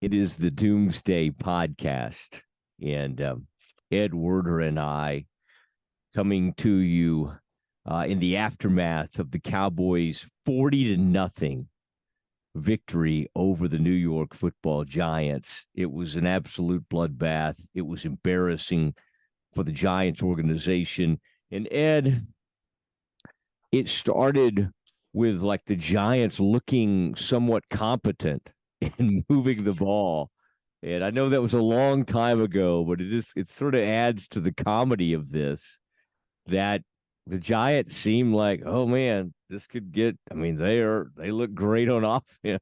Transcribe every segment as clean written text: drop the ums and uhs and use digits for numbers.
It is the Doomsday podcast, and Ed Werder and I coming to you in the aftermath of the Cowboys' 40-0 victory over the New York Football Giants. It was an absolute bloodbath. It was embarrassing for the Giants organization. And Ed, it started with like the Giants looking somewhat competent in moving the ball. And I know that was a long time ago, but it sort of adds to the comedy of this that the Giants seem like, oh man, this could get, I mean, they look great on offense.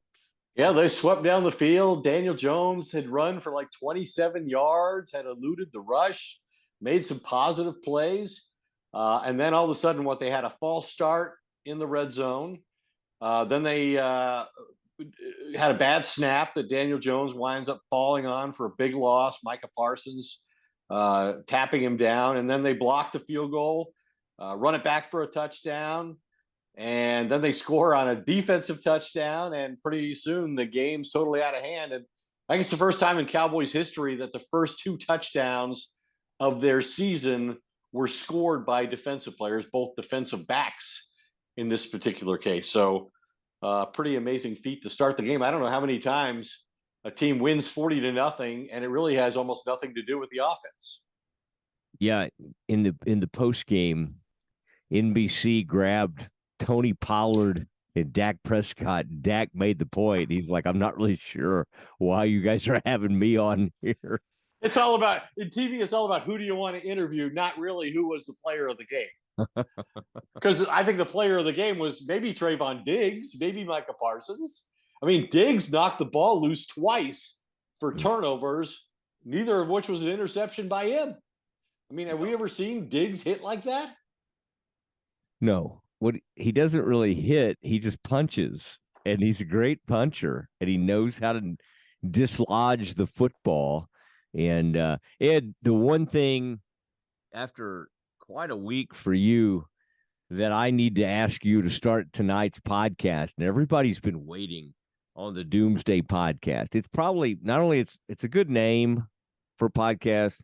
Yeah, they swept down the field. Daniel Jones had run for like 27 yards, had eluded the rush, made some positive plays. And then all of a sudden, they had a false start in the red zone. Then they had a bad snap that Daniel Jones winds up falling on for a big loss. Micah Parsons tapping him down. And then they blocked the field goal, run it back for a touchdown. And then they score on a defensive touchdown, and pretty soon the game's totally out of hand. And I think it's the first time in Cowboys history that the first two touchdowns of their season were scored by defensive players, both defensive backs in this particular case. So pretty amazing feat to start the game. I don't know how many times a team wins 40-0, and it really has almost nothing to do with the offense. Yeah, in the post game, NBC grabbed Tony Pollard and Dak Prescott. Dak made the point. He's like, I'm not really sure why you guys are having me on here. It's all about, in TV, it's all about who do you want to interview, not really who was the player of the game. Because I think the player of the game was maybe Trayvon Diggs, maybe Micah Parsons. I mean, Diggs knocked the ball loose twice for turnovers, neither of which was an interception by him. I mean, have we ever seen Diggs hit like that? No. What he doesn't really hit, he just punches, and he's a great puncher, and he knows how to dislodge the football. And Ed, the one thing after quite a week for you that I need to ask you to start tonight's podcast, and everybody's been waiting on the Doomsday podcast. It's probably not only it's a good name for a podcast,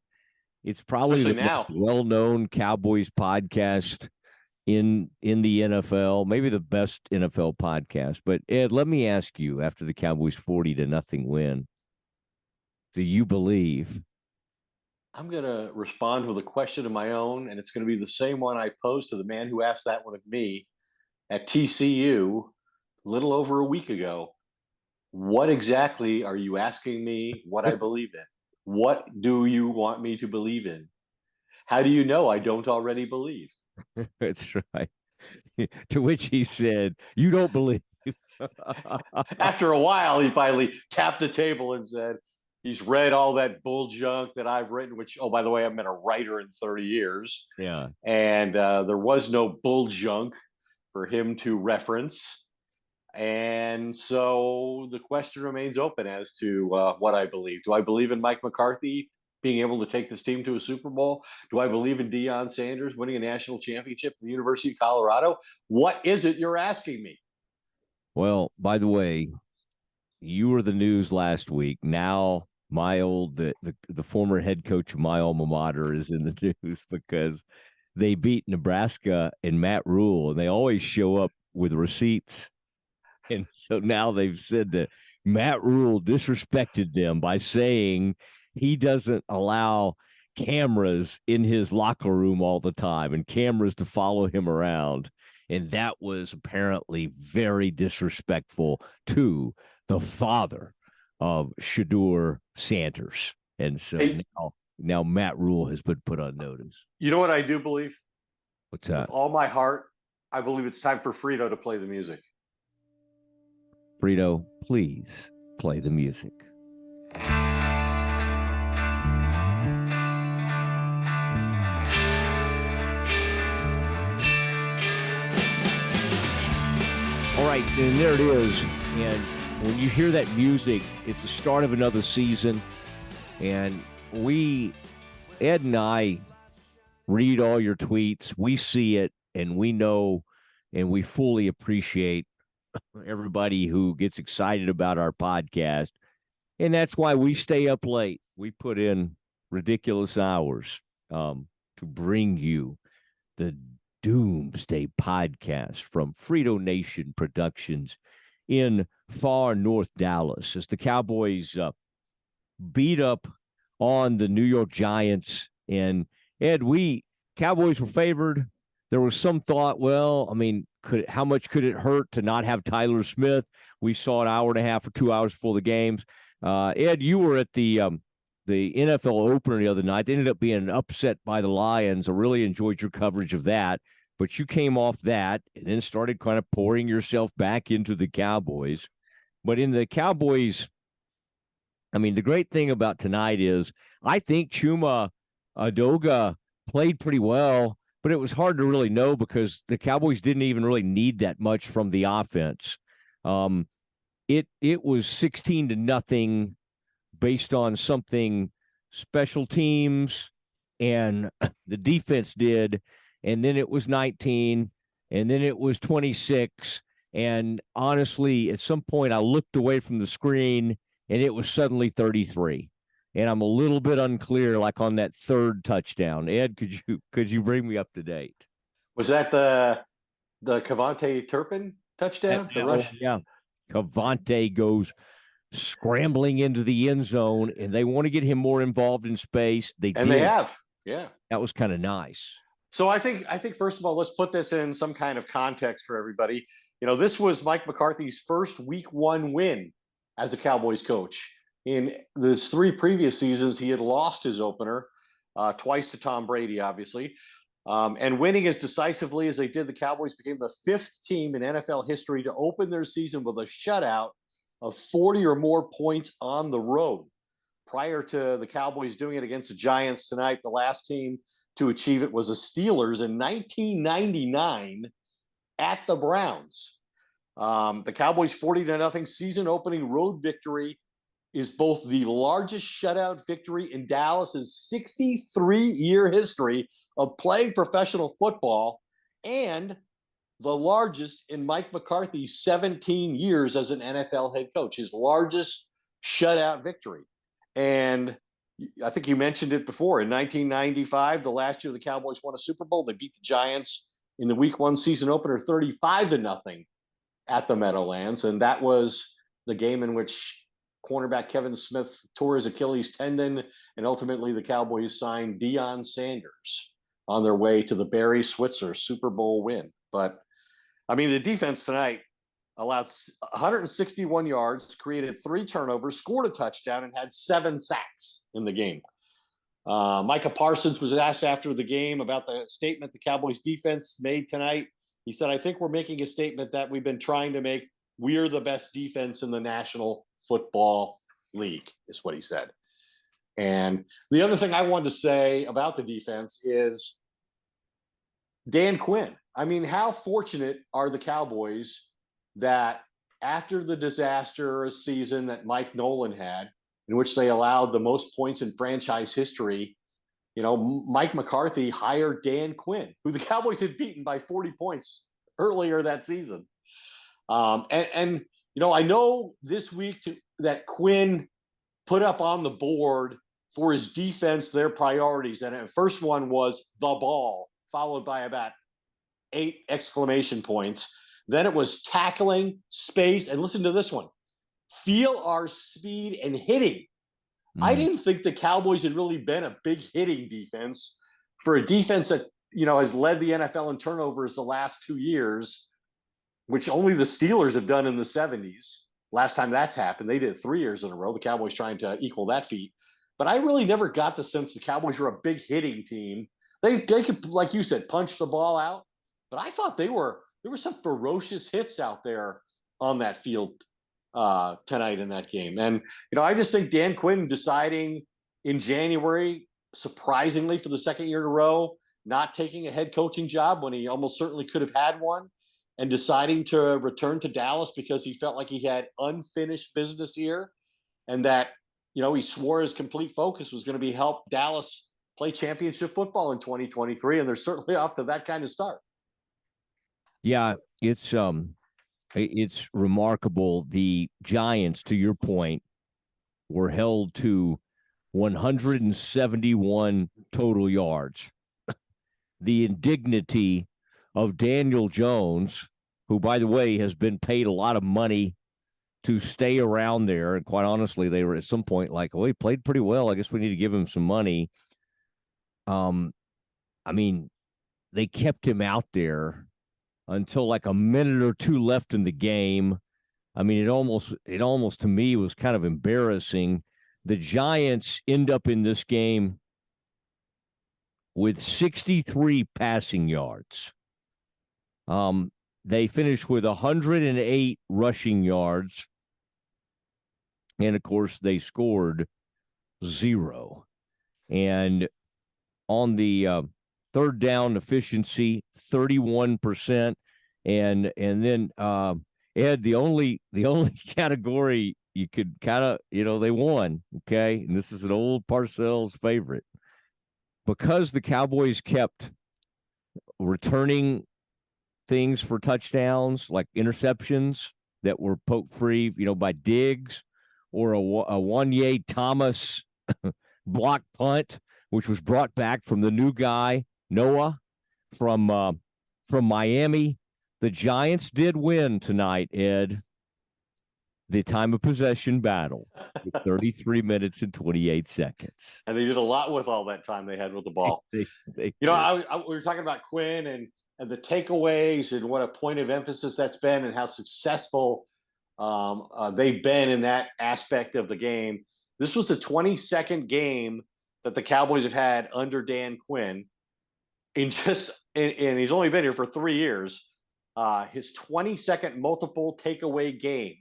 it's probably Especially the most well-known Cowboys podcast in the NFL, maybe the best NFL podcast. But Ed, let me ask you, after the Cowboys 40-0 win, do you believe? I'm going to respond with a question of my own, and it's going to be the same one I posed to the man who asked that one of me at TCU a little over a week ago. What exactly are you asking me what I believe in? What do you want me to believe in? How do you know I don't already believe? That's right. To which he said, you don't believe. After a while, he finally tapped the table and said, he's read all that bull junk that I've written, which, oh, by the way, I've been a writer in 30 years. Yeah. And there was no bull junk for him to reference. And so the question remains open as to what I believe. Do I believe in Mike McCarthy being able to take this team to a Super Bowl? Do I believe in Deion Sanders winning a national championship at the University of Colorado? What is it you're asking me? Well, by the way, you were the news last week. Now the former head coach of my alma mater is in the news because they beat Nebraska and Matt Rule, and they always show up with receipts. And so now they've said that Matt Rule disrespected them by saying he doesn't allow cameras in his locker room all the time and cameras to follow him around. And that was apparently very disrespectful to the father of Shedeur Sanders. And so now Matt Rule has been put on notice. You know what I do believe? What's that? With all my heart, I believe it's time for Frito to play the music. Frito, please play the music. All right, and there it is. And when you hear that music, it's the start of another season. And Ed and I read all your tweets. We see it, and we know, and we fully appreciate everybody who gets excited about our podcast. And that's why we stay up late. We put in ridiculous hours to bring you the Doomsday podcast from Frito Nation Productions in far North Dallas as the Cowboys beat up on the New York Giants. And Ed, Cowboys were favored. There was some thought, well, I mean, how much could it hurt to not have Tyler Smith? We saw an hour and a half or 2 hours before the games. Ed, you were at the NFL opener the other night. They ended up being upset by the Lions. I really enjoyed your coverage of that. But you came off that and then started kind of pouring yourself back into the Cowboys. But in the Cowboys, I mean, the great thing about tonight is I think Chuma Adoga played pretty well, but it was hard to really know because the Cowboys didn't even really need that much from the offense. It was 16-0 based on something special teams and the defense did, and then it was 19, and then it was 26. And honestly, at some point I looked away from the screen and it was suddenly 33. And I'm a little bit unclear, like on that third touchdown. Ed, could you bring me up to date? Was that the Cavante Turpin touchdown? The rush? Yeah. Cavante goes scrambling into the end zone, and they want to get him more involved in space. They have. Yeah. That was kind of nice. So I think first of all, let's put this in some kind of context for everybody. This was Mike McCarthy's first week 1 win as a Cowboys coach. In his 3 previous seasons, he had lost his opener twice to Tom Brady, obviously. And winning as decisively as they did, the Cowboys became the 5th team in NFL history to open their season with a shutout of 40 or more points on the road. Prior to the Cowboys doing it against the Giants tonight, the last team to achieve it was the Steelers in 1999 at the Browns. The Cowboys' 40-0 season opening road victory is both the largest shutout victory in Dallas's 63-year history of playing professional football and the largest in Mike McCarthy's 17 years as an NFL head coach, his largest shutout victory. And I think you mentioned it before. In 1995, the last year the Cowboys won a Super Bowl, they beat the Giants in the week 1 season opener 35-0 at the Meadowlands. And that was the game in which cornerback Kevin Smith tore his Achilles tendon, and ultimately the Cowboys signed Deion Sanders on their way to the Barry Switzer Super Bowl win. But I mean, the defense tonight allowed 161 yards, created 3 turnovers, scored a touchdown, and had 7 sacks in the game. Micah Parsons was asked after the game about the statement the Cowboys defense made tonight. He said, I think we're making a statement that we've been trying to make. We're the best defense in the National Football League, is what he said. And the other thing I wanted to say about the defense is Dan Quinn. I mean, how fortunate are the Cowboys that after the disastrous season that Mike Nolan had, in which they allowed the most points in franchise history, Mike McCarthy hired Dan Quinn, who the Cowboys had beaten by 40 points earlier that season. And I know this week that Quinn put up on the board for his defense their priorities. And the first one was the ball, followed by about 8 exclamation points. Then it was tackling, space, and listen to this one, feel our speed and hitting. I didn't think the Cowboys had really been a big hitting defense for a defense that, has led the NFL in turnovers the last 2 years, which only the Steelers have done in the 70s. Last time that's happened, they did it 3 years in a row. The Cowboys trying to equal that feat. But I really never got the sense the Cowboys were a big hitting team. They could, like you said, punch the ball out. But I thought there were some ferocious hits out there on that field tonight in that game. And, I just think Dan Quinn deciding in January, surprisingly for the second year in a row, not taking a head coaching job when he almost certainly could have had one, and deciding to return to Dallas because he felt like he had unfinished business here, and that, he swore his complete focus was going to be help Dallas play championship football in 2023. And they're certainly off to that kind of start. Yeah, it's remarkable. The Giants, to your point, were held to 171 total yards. The indignity of Daniel Jones, who, by the way, has been paid a lot of money to stay around there. And quite honestly, they were at some point like, well, he played pretty well. I guess we need to give him some money. I mean, they kept him out there until like a minute or two left in the game. I mean, it almost to me was kind of embarrassing. The Giants end up in this game with 63 passing yards. They finished with 108 rushing yards. And of course, they scored 0. And on the third down efficiency, 31%. And then Ed, the only category you could kind of, they won. Okay. And this is an old Parcells favorite. Because the Cowboys kept returning things for touchdowns, like interceptions that were poke free, by Diggs, or a Wanye Thomas block punt, which was brought back from the new guy, Noah, from Miami. The Giants did win tonight, Ed, the time of possession battle with 33 minutes and 28 seconds. And they did a lot with all that time they had with the ball. They we were talking about Quinn and the takeaways and what a point of emphasis that's been and how successful they've been in that aspect of the game. This was the 22nd game that the Cowboys have had under Dan Quinn. And he's only been here for 3 years. His 22nd multiple takeaway game.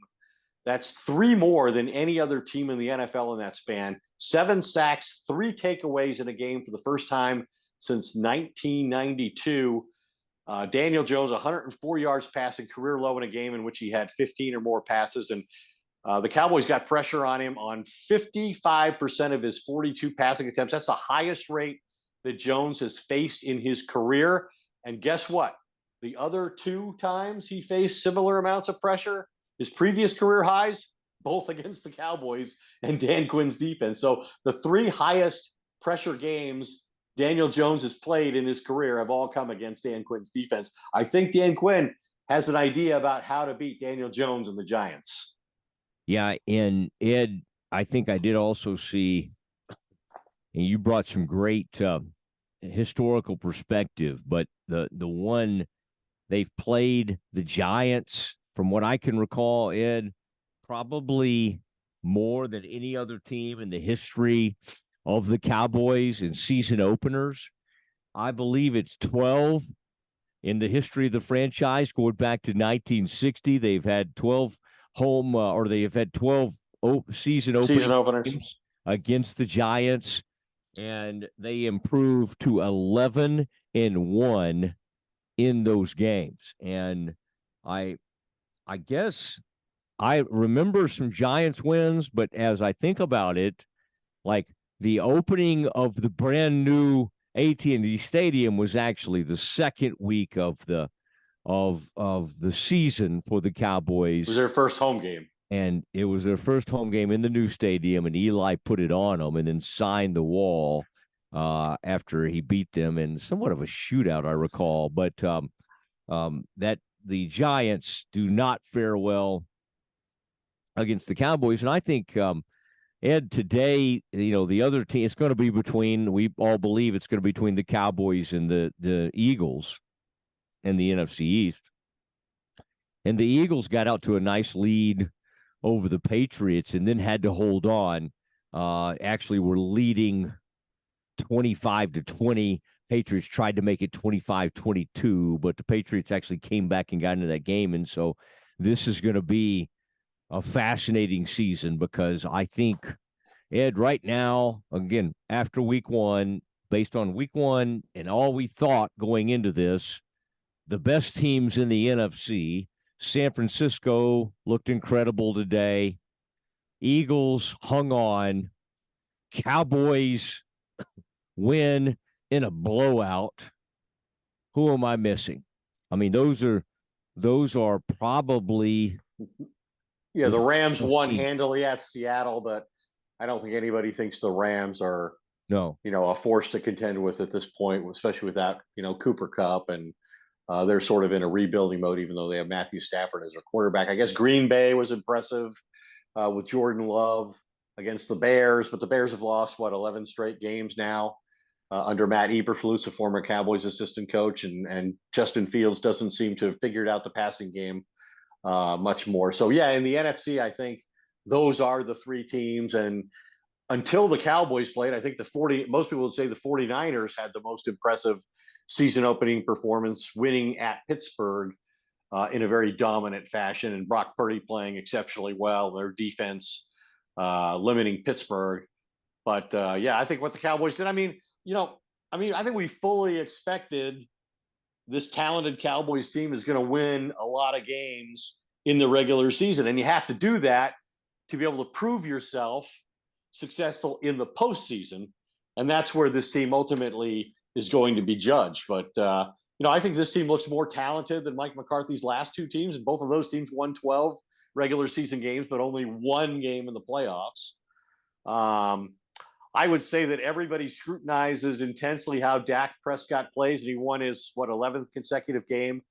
That's 3 more than any other team in the NFL in that span. 7 sacks, 3 takeaways in a game for the first time since 1992. Daniel Jones, 104 yards passing, career low in a game in which he had 15 or more passes. And the Cowboys got pressure on him on 55% of his 42 passing attempts. That's the highest rate that Jones has faced in his career. And guess what? The other 2 times he faced similar amounts of pressure, his previous career highs, both against the Cowboys and Dan Quinn's defense. So the 3 highest pressure games Daniel Jones has played in his career have all come against Dan Quinn's defense. I think Dan Quinn has an idea about how to beat Daniel Jones and the Giants. Yeah, and Ed, I think I did also see, and you brought some great historical perspective, but the one they've played the Giants, from what I can recall, Ed, probably more than any other team in the history of the Cowboys in season openers. I believe it's 12 in the history of the franchise, going back to 1960. They've had 12 they have had 12 season openers against the Giants, and they improved to 11-1 in those games. And I guess I remember some Giants wins, but as I think about it, like the opening of the brand new AT&T Stadium was actually the second week of the season for the Cowboys. It was their first home game. And it was their first home game in the new stadium, and Eli put it on them and then signed the wall after he beat them in somewhat of a shootout, I recall. But that the Giants do not fare well against the Cowboys. And I think, Ed, today, the other team, it's going to be we all believe it's going to be between the Cowboys and the Eagles and the NFC East. And the Eagles got out to a nice lead over the Patriots and then had to hold on. Actually, were leading 25-20. Patriots tried to make it 25-22, but the Patriots actually came back and got into that game. And so this is going to be a fascinating season, because I think, Ed, right now, again, after week 1, based on week 1 and all we thought going into this, the best teams in the NFC, San Francisco looked incredible today. Eagles hung on. Cowboys win in a blowout. Who am I missing? I mean, those are probably. Yeah, the Rams won handily at Seattle, but I don't think anybody thinks the Rams are, No. a force to contend with at this point, especially without, Cooper Kupp, and they're sort of in a rebuilding mode, even though they have Matthew Stafford as their quarterback. I guess Green Bay was impressive with Jordan Love against the Bears, but the Bears have lost 11 straight games now under Matt Eberflus, a former Cowboys assistant coach, and Justin Fields doesn't seem to have figured out the passing game much more. So yeah, in the NFC, I think those are the three teams. And until the Cowboys played, I think most people would say the 49ers had the most impressive season opening performance, winning at Pittsburgh in a very dominant fashion, and Brock Purdy playing exceptionally well, their defense limiting Pittsburgh. But yeah, I think what the Cowboys did, I think we fully expected this talented Cowboys team is going to win a lot of games in the regular season. And you have to do that to be able to prove yourself successful in the postseason. And that's where this team ultimately is going to be judged. But, I think this team looks more talented than Mike McCarthy's last two teams. And both of those teams won 12 regular season games, but only one game in the playoffs. I would say that everybody scrutinizes intensely how Dak Prescott plays, and he won his 11th consecutive game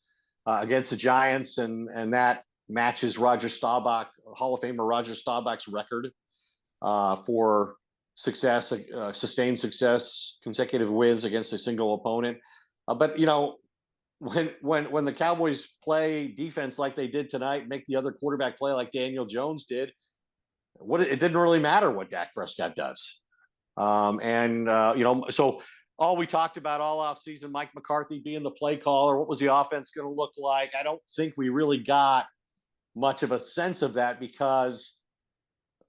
against the Giants, and that matches Roger Staubach, Hall of Famer Roger Staubach's record for success, sustained success, consecutive wins against a single opponent. But when the Cowboys play defense like they did tonight, make the other quarterback play like Daniel Jones did, it didn't really matter what Dak Prescott does. So all we talked about all offseason, Mike McCarthy being the play caller, what was the offense going to look like? I don't think we really got much of a sense of that because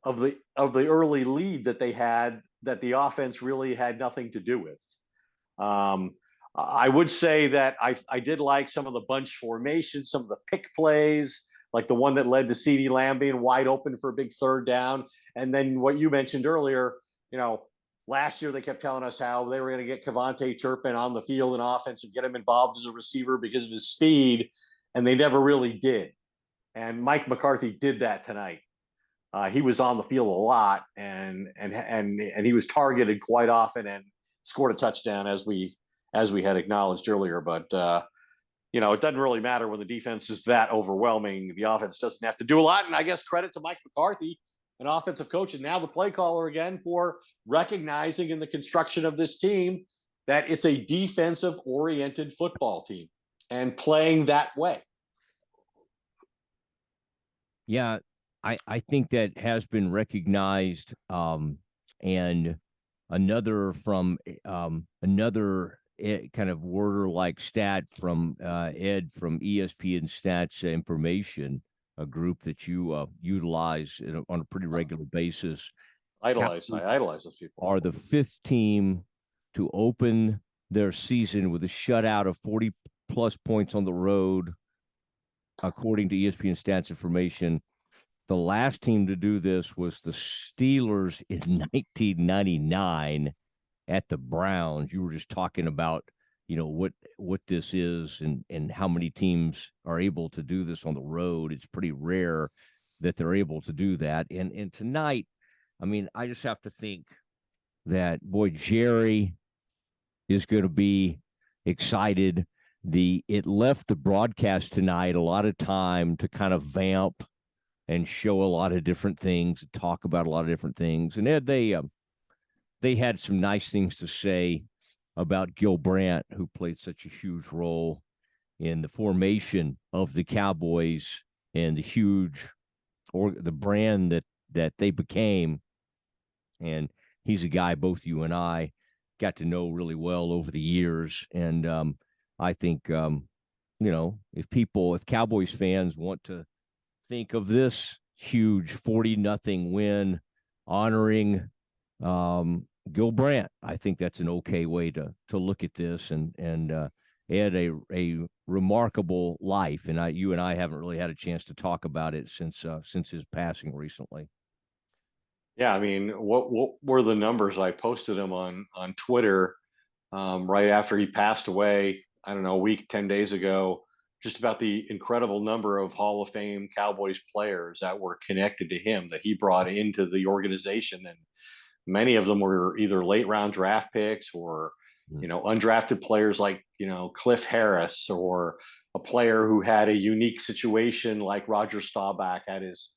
of the early lead that they had, that the offense really had nothing to do with. I would say that I did like some of the bunch formations, some of the pick plays, like the one that led to CeeDee Lamb being wide open for a big third down. And then what you mentioned earlier, last year they kept telling us how they were going to get Kevontae Turpin on the field in offense and get him involved as a receiver because of his speed, and they never really did. And Mike McCarthy did that tonight. He was on the field a lot, and he was targeted quite often and scored a touchdown, as we had acknowledged earlier. But it doesn't really matter when the defense is that overwhelming. The offense doesn't have to do a lot, and I guess credit to Mike McCarthy, an offensive coach, and now the play caller again, for recognizing in the construction of this team that it's a defensive-oriented football team and playing that way. Yeah, I think that has been recognized. And another kind of Werder-like stat from Ed from ESPN Stats Information, a group that you utilize on a pretty regular basis. I idolize those people. Are the fifth team to open their season with a shutout of 40-plus points on the road, according to ESPN Stats Information. The last team to do this was the Steelers in 1999 at the Browns. You were just talking about, what this is and how many teams are able to do this on the road. It's pretty rare that they're able to do that. And tonight, I just have to think that, boy, Jerry is going to be excited. It left the broadcast tonight a lot of time to kind of vamp and show a lot of different things, talk about a lot of different things. And Ed, they had some nice things to say about Gil Brandt, who played such a huge role in the formation of the Cowboys and the brand that they became. And he's a guy both you and I got to know really well over the years. And I think, if Cowboys fans want to think of this huge 40-0 win honoring Gil Brandt, I think that's an okay way to look at this, and Ed, a remarkable life, and you and I haven't really had a chance to talk about it since his passing recently. Yeah, what were the numbers? I posted him on Twitter right after he passed away. I don't know, a week, 10 days ago. just about the incredible number of Hall of Fame Cowboys players that were connected to him that he brought into the organization. And many of them were either late round draft picks or, undrafted players like, Cliff Harris, or a player who had a unique situation like Roger Staubach had his,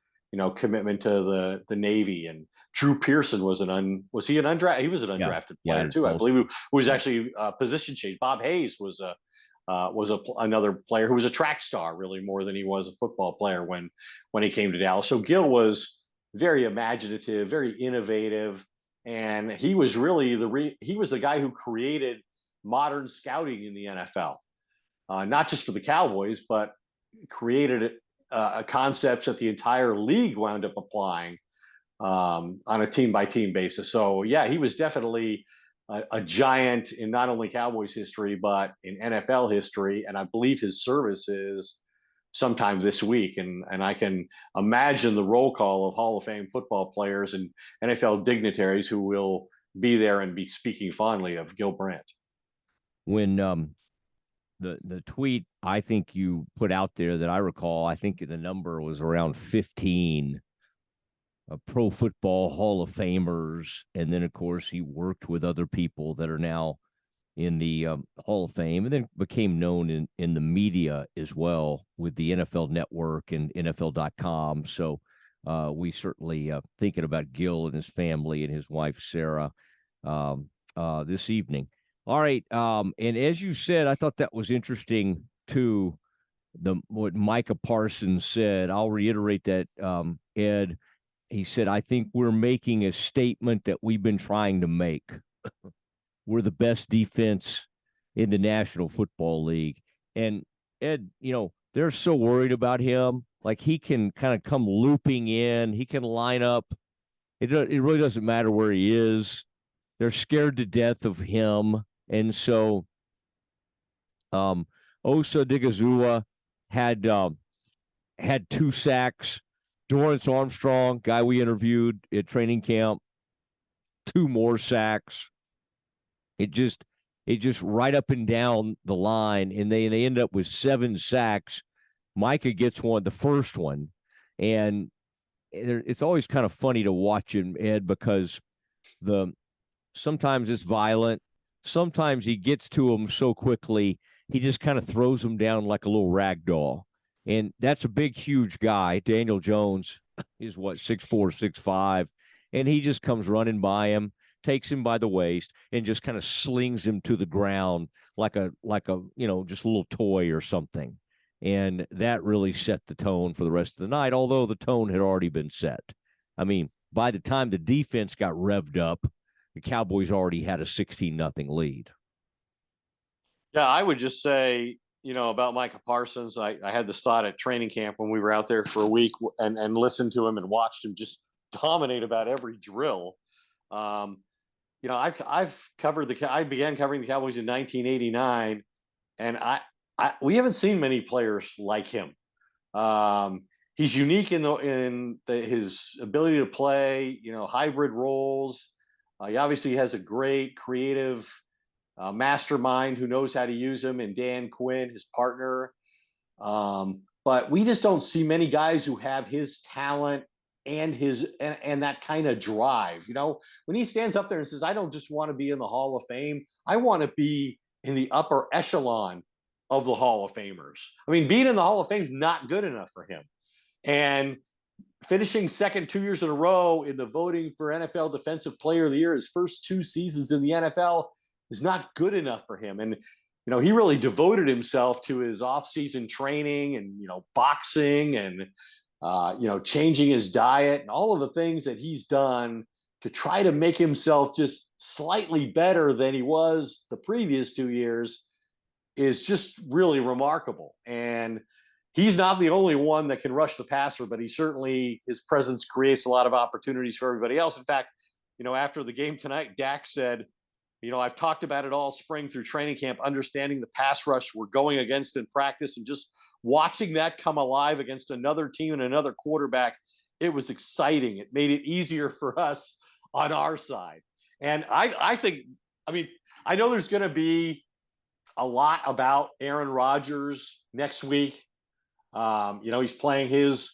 commitment to the Navy. And Drew Pearson was he an undrafted? He was an Yeah. undrafted Yeah. player too. I believe it was actually position change. Bob Hayes was another player who was a track star really more than he was a football player when he came to Dallas. So Gill was very imaginative, very innovative, and he was really he was the guy who created modern scouting in the NFL, not just for the Cowboys, but created concepts that the entire league wound up applying on a team by team basis. So yeah, he was definitely a giant in not only Cowboys history, but in NFL history. And I believe his service is sometime this week. And I can imagine the roll call of Hall of Fame football players and NFL dignitaries who will be there and be speaking fondly of Gil Brandt. When the tweet I think you put out there that I recall, I think the number was around 15 Pro Football Hall of Famers, and then of course he worked with other people that are now in the Hall of Fame, and then became known in the media as well with the NFL Network and NFL.com. So we certainly thinking about Gil and his family and his wife Sarah this evening. All right, and as you said, I thought that was interesting too. What Micah Parsons said. I'll reiterate that, Ed. He said, I think we're making a statement that we've been trying to make. We're the best defense in the National Football League. And Ed, they're so worried about him. Like, he can kind of come looping in. He can line up. It really doesn't matter where he is. They're scared to death of him. And so Osa Digizua had 2 sacks. Dorrance Armstrong, guy we interviewed at training camp, 2 more sacks. It just right up and down the line, and they end up with 7 sacks. Micah gets one, the first one, and it's always kind of funny to watch him, Ed, because sometimes it's violent, sometimes he gets to him so quickly he just kind of throws him down like a little rag doll. And that's a big, huge guy. Daniel Jones is 6'4", 6'5", and he just comes running by him, takes him by the waist, and just kind of slings him to the ground like a just a little toy or something. And that really set the tone for the rest of the night, although the tone had already been set. I mean, by the time the defense got revved up, the Cowboys already had a 16-0 lead. Yeah, I would just say, about Micah Parsons, I had this thought at training camp when we were out there for a week and listened to him and watched him just dominate about every drill. I've covered I began covering the Cowboys in 1989, and we haven't seen many players like him. He's unique in his ability to play, hybrid roles. He obviously has a great creative mastermind who knows how to use him, and Dan Quinn, his partner. But we just don't see many guys who have his talent and that kind of drive. When he stands up there and says, I don't just want to be in the Hall of Fame, I want to be in the upper echelon of the Hall of Famers. I mean, being in the Hall of Fame is not good enough for him. And finishing second 2 years in a row in the voting for NFL Defensive Player of the Year, his first 2 seasons in the NFL, is not good enough for him. And, he really devoted himself to his off-season training and, boxing and, changing his diet and all of the things that he's done to try to make himself just slightly better than he was the previous 2 years is just really remarkable. And he's not the only one that can rush the passer, but his presence creates a lot of opportunities for everybody else. In fact, after the game tonight, Dak said, I've talked about it all spring through training camp, understanding the pass rush we're going against in practice and just watching that come alive against another team and another quarterback. It was exciting. It made it easier for us on our side. And I think, I know there's going to be a lot about Aaron Rodgers next week. He's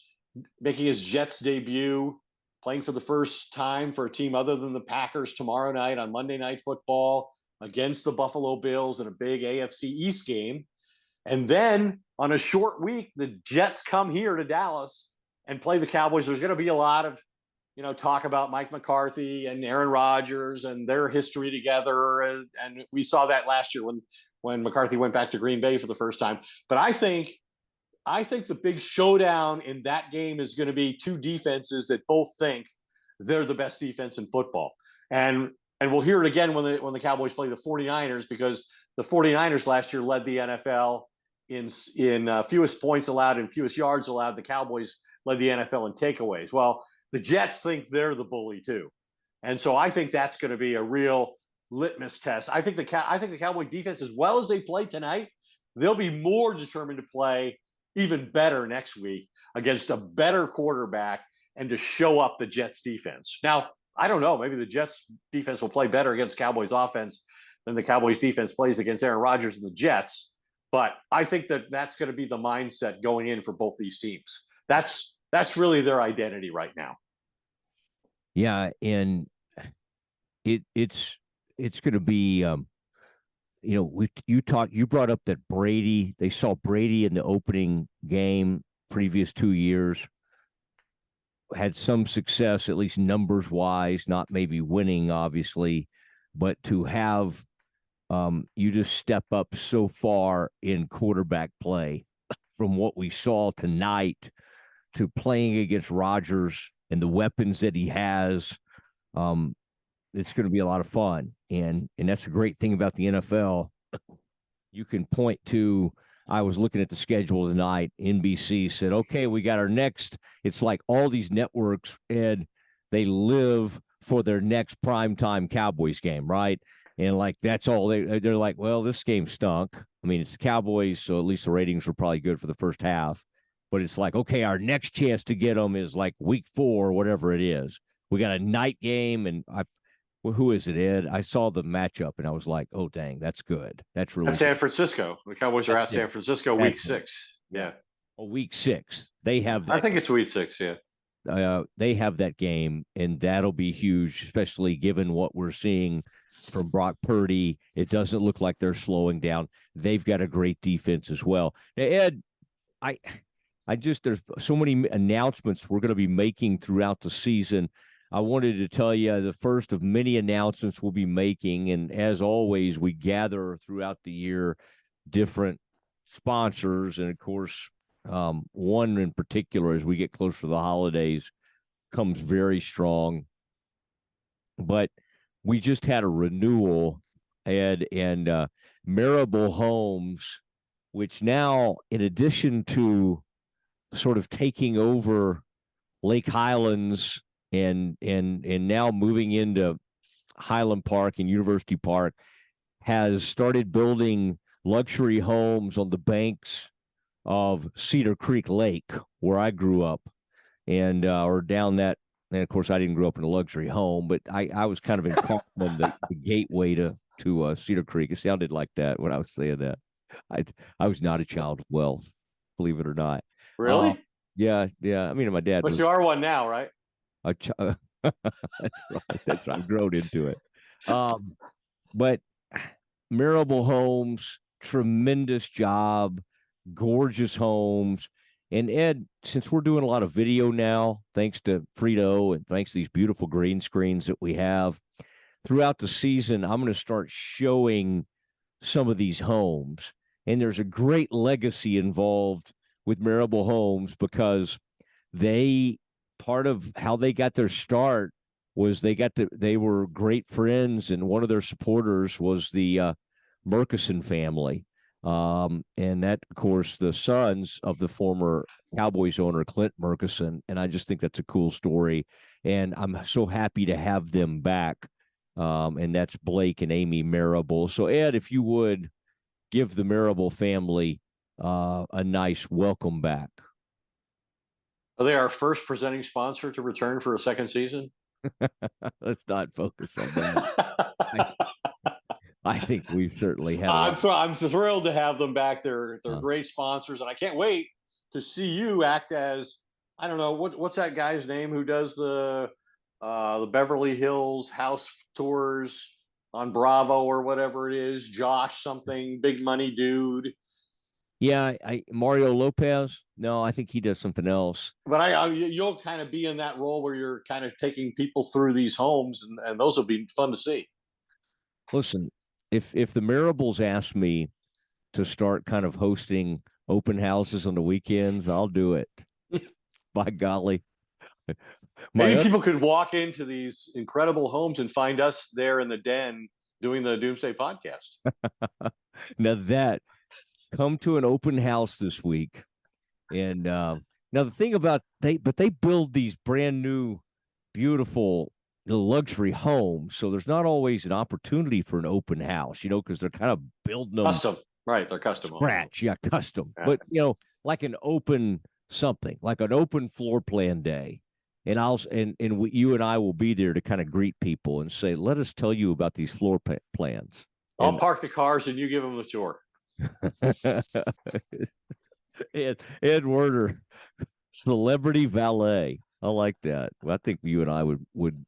making his Jets debut, playing for the first time for a team other than the Packers tomorrow night on Monday Night Football against the Buffalo Bills in a big AFC East game. And then on a short week, the Jets come here to Dallas and play the Cowboys. There's going to be a lot of, talk about Mike McCarthy and Aaron Rodgers and their history together. And we saw that last year when McCarthy went back to Green Bay for the first time. But I think the big showdown in that game is going to be two defenses that both think they're the best defense in football. And we'll hear it again when the Cowboys play the 49ers, because the 49ers last year led the NFL in fewest points allowed and fewest yards allowed. The Cowboys led the NFL in takeaways. Well, the Jets think they're the bully too. And so I think that's going to be a real litmus test. I think the Cowboy defense, as well as they play tonight, they'll be more determined to play even better next week against a better quarterback and to show up the Jets defense. Now, I don't know, maybe the Jets defense will play better against Cowboys offense than the Cowboys defense plays against Aaron Rodgers and the Jets. But I think that's going to be the mindset going in for both these teams. That's really their identity right now. Yeah, and it's going to be you brought up that Brady, they saw Brady in the opening game previous 2 years, had some success, at least numbers wise, not maybe winning obviously, but to have you just step up so far in quarterback play from what we saw tonight to playing against Rodgers and the weapons that he has. It's going to be a lot of fun. And that's a great thing about the NFL. You can point to, I was looking at the schedule tonight. NBC said, okay, we got our next. It's like all these networks, Ed, they live for their next primetime Cowboys game, right? And like, that's all they're like, well, this game stunk. I mean, it's the Cowboys, so at least the ratings were probably good for the first half. But it's like, okay, our next chance to get them is like week 4 or whatever it is. We got a night game, and who is it, Ed? I saw the matchup, and I was like, oh, dang, that's good. That's really That's San Francisco. The Cowboys are at San Francisco week 6. Yeah. Oh, week 6. They have that. I think it's week 6, yeah. They have that game, and that'll be huge, especially given what we're seeing from Brock Purdy. It doesn't look like they're slowing down. They've got a great defense as well. Now, Ed, there's so many announcements we're going to be making throughout the season. I wanted to tell you the first of many announcements we'll be making. And as always, we gather throughout the year different sponsors. And of course, one in particular, as we get closer to the holidays, comes very strong. But we just had a renewal, Ed, and Marable Homes, which now, in addition to sort of taking over Lake Highlands and now moving into Highland Park and University Park, has started building luxury homes on the banks of Cedar Creek Lake, where I grew up, and or down that. And of course, I didn't grow up in a luxury home, but I was kind of in Kaufman, the gateway to Cedar Creek. It sounded like that when I was saying that. I was not a child of wealth, believe it or not. Really? Yeah. I mean, my dad. But you are one now, right? That's right. That's right. I've grown into it. But Marable Homes, tremendous job, gorgeous homes. And Ed, since we're doing a lot of video now, thanks to Frito and thanks to these beautiful green screens that we have throughout the season, I'm going to start showing some of these homes. And there's a great legacy involved with Marable Homes, because part of how they got their start was they were great friends, and one of their supporters was the Murkison family. And that, of course, the sons of the former Cowboys owner, Clint Murkison. And I just think that's a cool story. And I'm so happy to have them back. And that's Blake and Amy Marable. So, Ed, if you would give the Marable family a nice welcome back. Are they our first presenting sponsor to return for a second season? Let's not focus on that. I think we've certainly had a I'm lot. I'm thrilled to have them back. They're Uh, great sponsors, and I can't wait to see you act as, I don't know what's that guy's name who does the Beverly Hills house tours on Bravo or whatever it is. Josh something, big money dude. yeah, Mario Lopez. No, I think he does something else. But you'll kind of be in that role where you're kind of taking people through these homes, and those will be fun to see. Listen, if the Marables ask me to start kind of hosting open houses on the weekends, I'll do it. By golly. My Maybe other, people could walk into these incredible homes and find us there in the den doing the Doomsday podcast. now that come to an open house this week. And now the thing about they build these brand new, beautiful luxury homes. So there's not always an opportunity for an open house, because they're kind of building them Custom, right? They're custom scratch, yeah, custom. Yeah. But like an open something, like an open floor plan day. And you and I will be there to kind of greet people and say, let us tell you about these floor plans. I'll park the cars and you give them the tour. Ed Werder, celebrity valet. I like that. Well, I think you and I would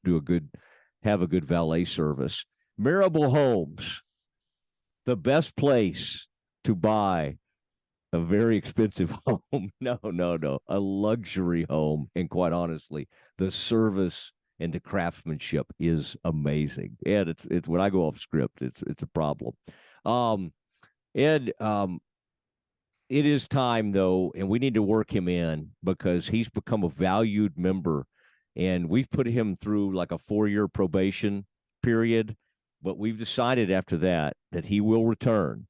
have a good valet service. Marable Homes, the best place to buy a very expensive home. No, a luxury home. And quite honestly, the service and the craftsmanship is amazing. And it's when I go off script, it's a problem. Ed, it is time though, and we need to work him in because he's become a valued member, and we've put him through like a 4-year probation period, but we've decided after that he will return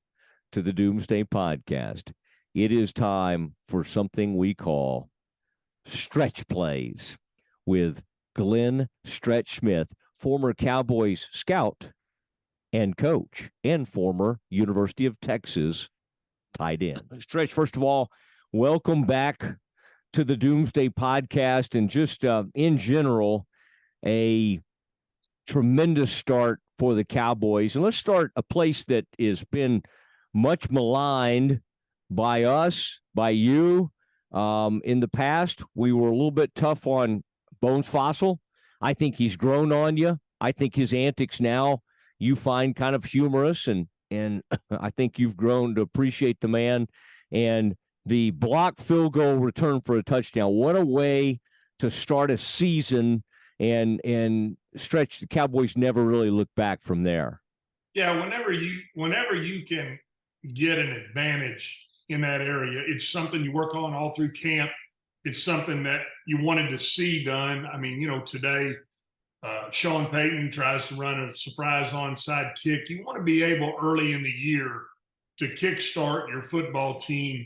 to the Doomsday podcast. It is time for something we call stretch plays with Glenn Stretch Smith, former Cowboys scout and coach, and former University of Texas tight end. Stretch, first of all, welcome back to the Doomsday podcast, and just in general, a tremendous start for the Cowboys. And let's start a place that has been much maligned by us, by you. In the past, we were a little bit tough on Bones Fossil. I think he's grown on you. I think his antics now you find kind of humorous, and I think you've grown to appreciate the man. And the block field goal return for a touchdown. What a way to start a season, and Stretch, the Cowboys never really look back from there. Yeah, whenever you can get an advantage in that area, it's something you work on all through camp. It's something that you wanted to see done. I mean, today Sean Payton tries to run a surprise onside kick. You want to be able early in the year to kickstart your football team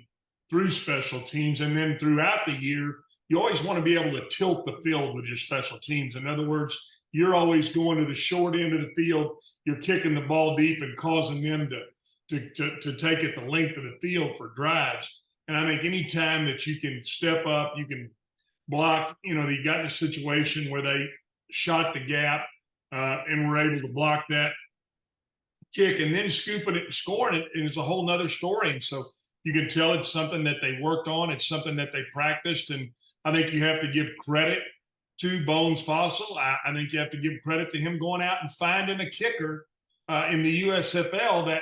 through special teams. And then throughout the year, you always want to be able to tilt the field with your special teams. In other words, you're always going to the short end of the field. You're kicking the ball deep and causing them to take it the length of the field for drives. And I think any time that you can step up, you can block, you got in a situation where they shot the gap and were able to block that kick and then scooping it and scoring it, and it's a whole nother story. And so you can tell it's something that they worked on. It's something that they practiced. And I think you have to give credit to Bones Fossil. I think you have to give credit to him going out and finding a kicker in the USFL that,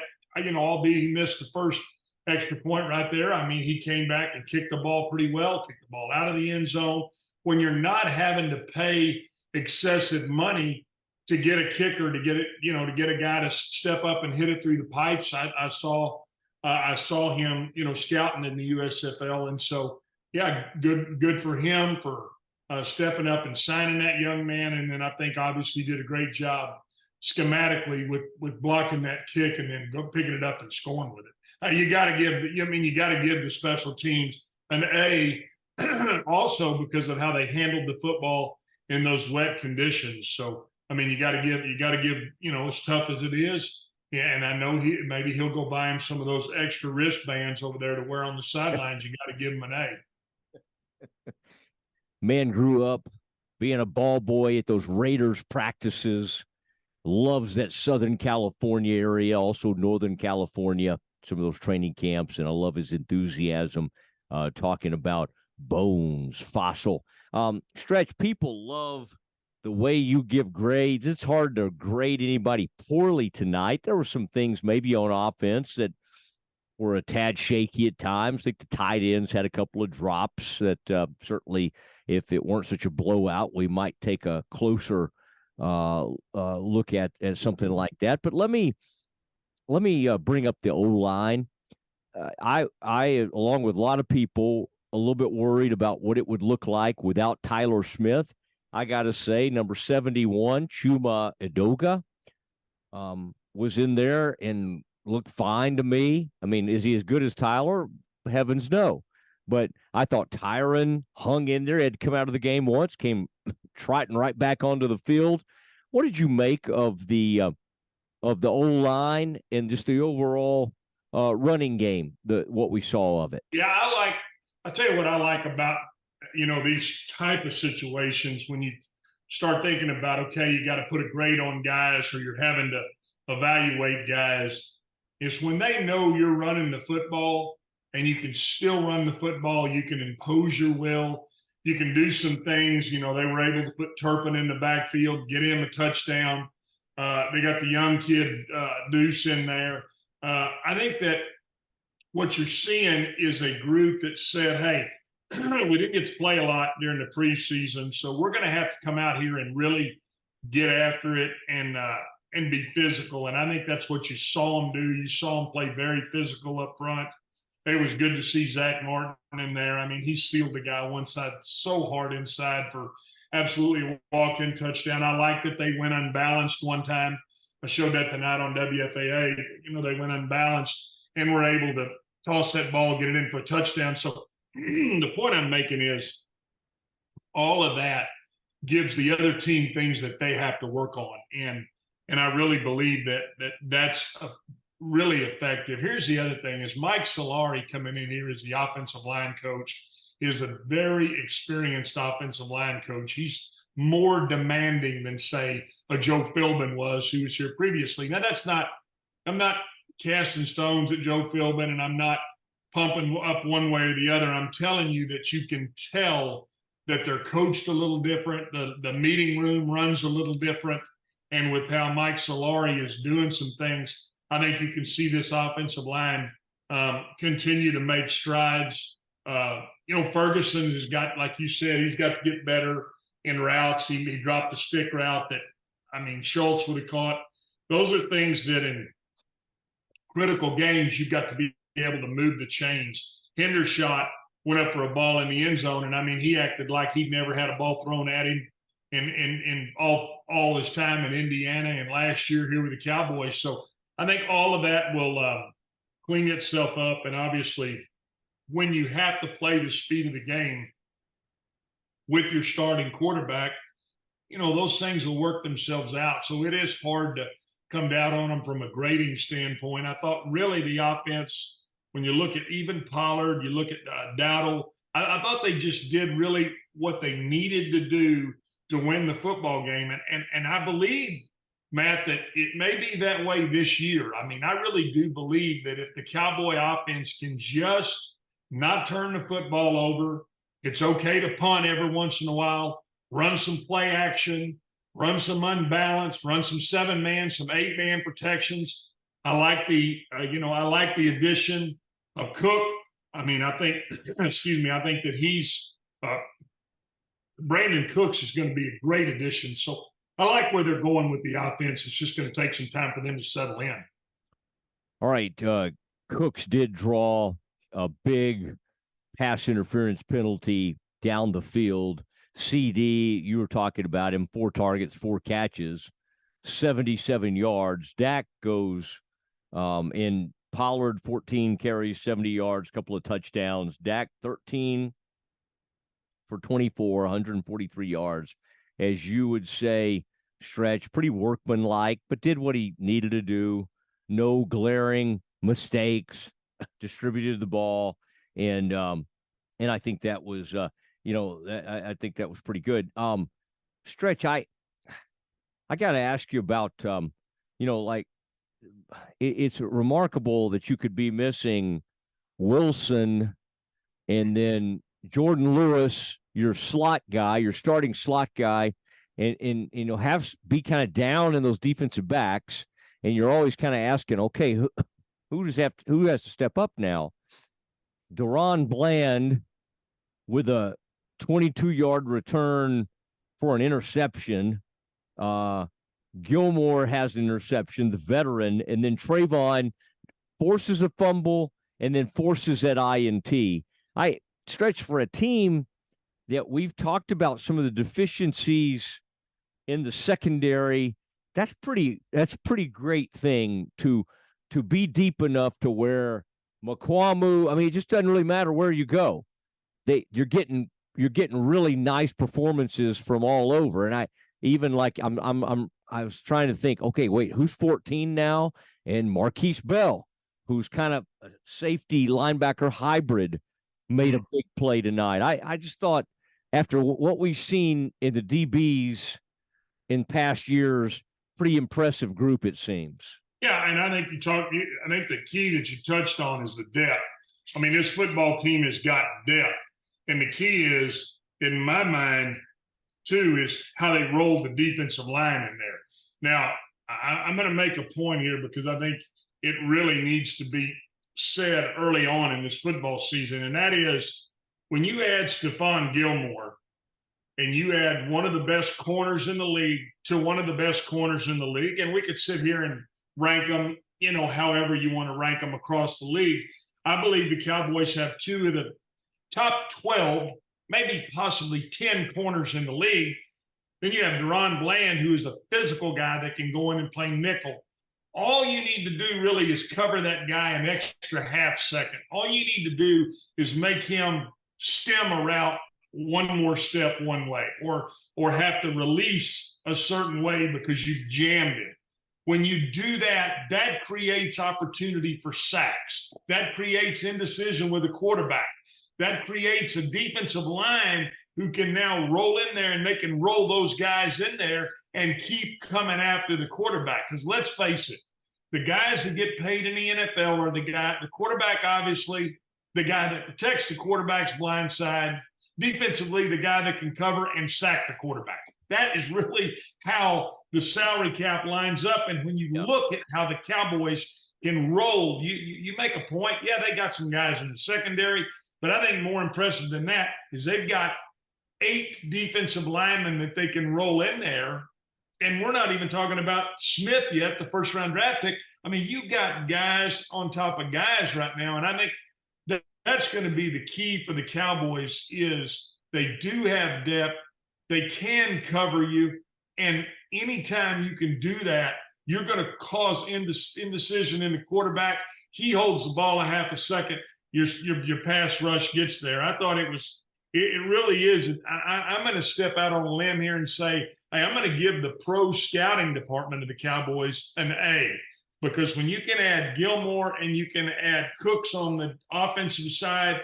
albeit he missed the first extra point right there. I mean, he came back and kicked the ball pretty well, kicked the ball out of the end zone. When you're not having to pay excessive money to get a kicker, to get it, to get a guy to step up and hit it through the pipes. I saw him, scouting in the USFL. And so, yeah, good for him for stepping up and signing that young man. And then I think obviously did a great job schematically with blocking that kick and then picking it up and scoring with it. You got to give the special teams an A also because of how they handled the football in those wet conditions. So, I mean, you got to give, as tough as it is. Yeah, and I know he'll go buy him some of those extra wristbands over there to wear on the sidelines. You got to give him an A. Man grew up being a ball boy at those Raiders practices, loves that Southern California area, also Northern California, some of those training camps, and I love his enthusiasm talking about bones, fossil. Stretch, people love the way you give grades. It's hard to grade anybody poorly tonight. There were some things maybe on offense that were a tad shaky at times. I think the tight ends had a couple of drops that certainly, if it weren't such a blowout, we might take a closer look at something like that. But let me bring up the O line. I along with a lot of people, a little bit worried about what it would look like without Tyler Smith. I got to say, number 71, Chuma Edoga, was in there and looked fine to me. I mean, is he as good as Tyler? Heavens no. But I thought Tyron hung in there, had come out of the game once, came trotting right back onto the field. What did you make of the O-line and just the overall running game, what we saw of it? Yeah, I'll tell you what I like about, these type of situations when you start thinking about, okay, you got to put a grade on guys or you're having to evaluate guys, is when they know you're running the football and you can still run the football, you can impose your will, you can do some things. They were able to put Turpin in the backfield, get him a touchdown. They got the young kid Deuce in there. I think that what you're seeing is a group that said, hey, we didn't get to play a lot during the preseason, so we're going to have to come out here and really get after it and be physical. And I think that's what you saw them do. You saw them play very physical up front. It was good to see Zach Martin in there. I mean, he sealed the guy one side so hard inside for absolutely a walk-in touchdown. I like that they went unbalanced one time. I showed that tonight on WFAA. They went unbalanced and were able to toss that ball, get it in for a touchdown. So the point I'm making is all of that gives the other team things that they have to work on. And I really believe that's really effective. Here's the other thing is Mike Solari coming in here as the offensive line coach is a very experienced offensive line coach. He's more demanding than, say, a Joe Philbin was, who was here previously. Now, I'm not casting stones at Joe Philbin, and I'm not pumping up one way or the other. I'm telling you that you can tell that they're coached a little different. The meeting room runs a little different. And with how Mike Solari is doing some things, I think you can see this offensive line continue to make strides. Ferguson has got, like you said, he's got to get better in routes. He dropped the stick route that, Schultz would have caught. Those are things that in critical games, you've got to be able to move the chains. Hendershot went up for a ball in the end zone, and he acted like he'd never had a ball thrown at him in all his time in Indiana and last year here with the Cowboys. So I think all of that will clean itself up. And obviously, when you have to play the speed of the game with your starting quarterback, those things will work themselves out. So it is hard to come down on them from a grading standpoint. I thought really the offense, when you look at even Pollard, you look at Dowdle, I thought they just did really what they needed to do to win the football game. And I believe, Matt, that it may be that way this year. I really do believe that if the Cowboy offense can just not turn the football over, it's okay to punt every once in a while, run some play action, run some unbalanced, run some 7-man, some 8-man protections. I like the addition of Cook. I think that he's Brandon Cooks is going to be a great addition. So I like where they're going with the offense. It's just going to take some time for them to settle in. All right. Cooks did draw a big pass interference penalty down the field. CD, you were talking about him, 4 targets, 4 catches, 77 yards. Dak goes in Pollard, 14 carries, 70 yards, couple of touchdowns. Dak, 13 for 24, 143 yards. As you would say, Stretch, pretty workmanlike, but did what he needed to do. No glaring mistakes, distributed the ball. And I think that was, I think that was pretty good. Stretch, I I got to ask you about, like it's remarkable that you could be missing Wilson and then Jordan Lewis, your slot guy, your starting slot guy, and have be kind of down in those defensive backs, and you're always kind of asking, okay, who has to step up now? Deron Bland with a 22-yard return for an interception. Gilmore has an interception, the veteran, and then Trayvon forces a fumble and then forces that INT. I stretch for a team that we've talked about some of the deficiencies in the secondary. That's pretty great thing to be deep enough to where McQuamu, I mean, it just doesn't really matter where you go. You're getting really nice performances from all over. And I was trying to think, okay, wait, who's 14 now? And Marquise Bell, who's kind of a safety linebacker hybrid, made a big play tonight. I just thought after what we've seen in the DBs in past years, pretty impressive group, it seems. Yeah, and I think I think the key that you touched on is the depth. I mean, this football team has got depth. And the key is, in my mind, too, is how they roll the defensive line in there. Now, I'm going to make a point here because I think it really needs to be said early on in this football season, and that is when you add Stephon Gilmore and you add one of the best corners in the league to one of the best corners in the league, and we could sit here and rank them, however you want to rank them across the league. I believe the Cowboys have two of the top 12, maybe possibly 10 corners in the league. Then you have Deron Bland, who is a physical guy that can go in and play nickel. All you need to do really is cover that guy an extra half second. All you need to do is make him stem a route one more step one way, or have to release a certain way because you jammed him. When you do that, that creates opportunity for sacks. That creates indecision with the quarterback. That creates a defensive line who can now roll in there, and they can roll those guys in there and keep coming after the quarterback. Because let's face it, the guys that get paid in the NFL are the quarterback, obviously, the guy that protects the quarterback's blind side, defensively, the guy that can cover and sack the quarterback. That is really how the salary cap lines up. And when you look at how the Cowboys can roll, you make a point. Yeah, they got some guys in the secondary, but I think more impressive than that is they've got 8 defensive linemen that they can roll in there. And we're not even talking about Smith yet, the first-round draft pick. I mean, you've got guys on top of guys right now, and I think that's going to be the key for the Cowboys is they do have depth. They can cover you, and anytime you can do that, you're going to cause indecision in the quarterback. He holds the ball a half a second. Your pass rush gets there. I thought it really is. I'm going to step out on a limb here and say, hey, I'm going to give the pro scouting department of the Cowboys an A, because when you can add Gilmore and you can add Cooks on the offensive side,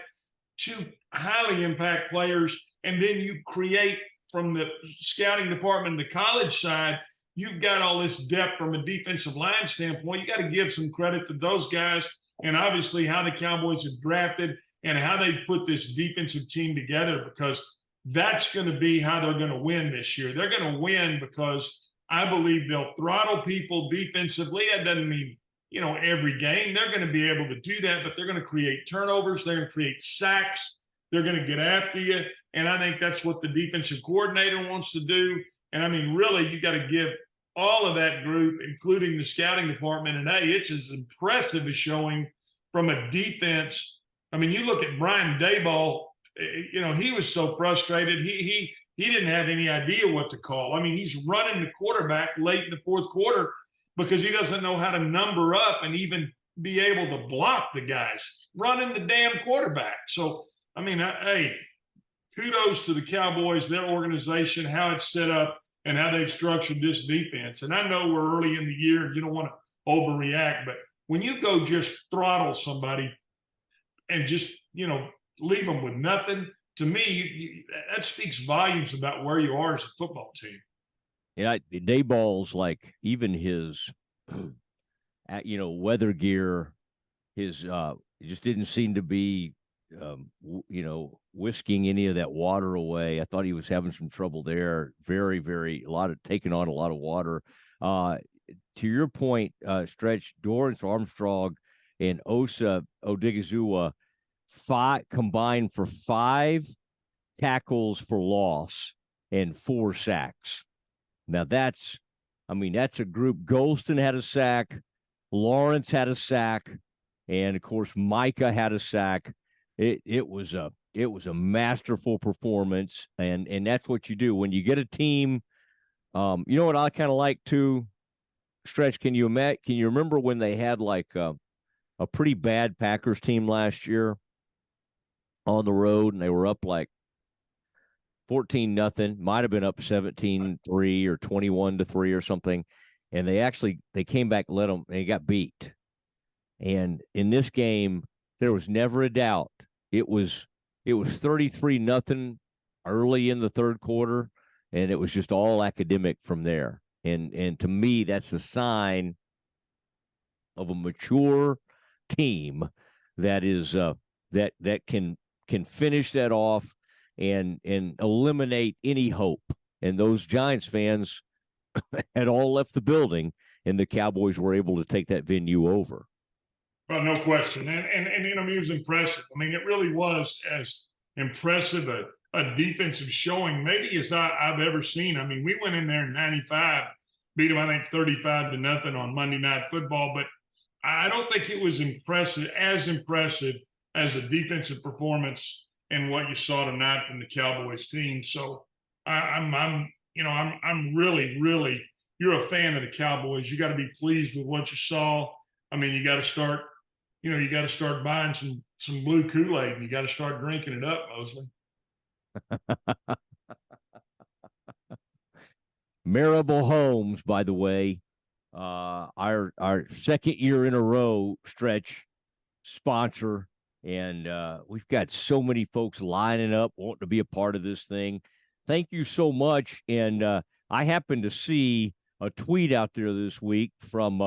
2 highly impact players, and then you create from the scouting department, the college side, you've got all this depth from a defensive line standpoint. You got to give some credit to those guys, and obviously how the Cowboys have drafted and how they put this defensive team together, because that's going to be how they're going to win this year. They're going to win because I believe they'll throttle people defensively. That doesn't mean, every game. They're going to be able to do that, but they're going to create turnovers. They're going to create sacks. They're going to get after you. And I think that's what the defensive coordinator wants to do. And, I mean, really, you got to give all of that group, including the scouting department, and, hey, it's as impressive as showing from a defense. I mean, you look at Brian Daboll, he was so frustrated. He didn't have any idea what to call. I mean, he's running the quarterback late in the fourth quarter because he doesn't know how to number up and even be able to block the guys running the damn quarterback. So, I mean, hey, kudos to the Cowboys, their organization, how it's set up and how they've structured this defense. And I know we're early in the year and you don't want to overreact, but when you go just throttle somebody and just, leave them with nothing, to me, that speaks volumes about where you are as a football team. Dayball's like even his, weather gear, his it just didn't seem to be, whisking any of that water away. I thought he was having some trouble there. Very, very taking on a lot of water. To your point, Stretch, Dorrance Armstrong and Osa Odigizua combined for 5 tackles for loss and 4 sacks. Now that's a group. Golston had a sack, Lawrence had a sack, and of course Micah had a sack. It was a masterful performance, and that's what you do when you get a team. You know what I kind of like too, Stretch. Can you remember when they had like a pretty bad Packers team last year on the road, and they were up like 14-0, might have been up 17-3 or 21-3 or something, and they came back, let them, and they got beat. And in this game, there was never a doubt. It was 33-0 early in the third quarter, and it was just all academic from there. And to me, that's a sign of a mature team that is that can finish that off and eliminate any hope. And those Giants fans had all left the building, and the Cowboys were able to take that venue over. Well, no question. And he was impressive. I mean, it really was as impressive a defensive showing maybe as I've ever seen. I mean, we went in there in 95, beat them, I think, 35-0 on Monday Night Football, but I don't think it was impressive as a defensive performance and what you saw tonight from the Cowboys team. So I'm really, really, you're a fan of the Cowboys. You got to be pleased with what you saw. I mean, you got to start buying some blue Kool-Aid, and you got to start drinking it up, Mosley. Marable Homes, by the way, our second year in a row, Stretch sponsor, and we've got so many folks lining up wanting to be a part of this thing. Thank you so much. And I happened to see a tweet out there this week from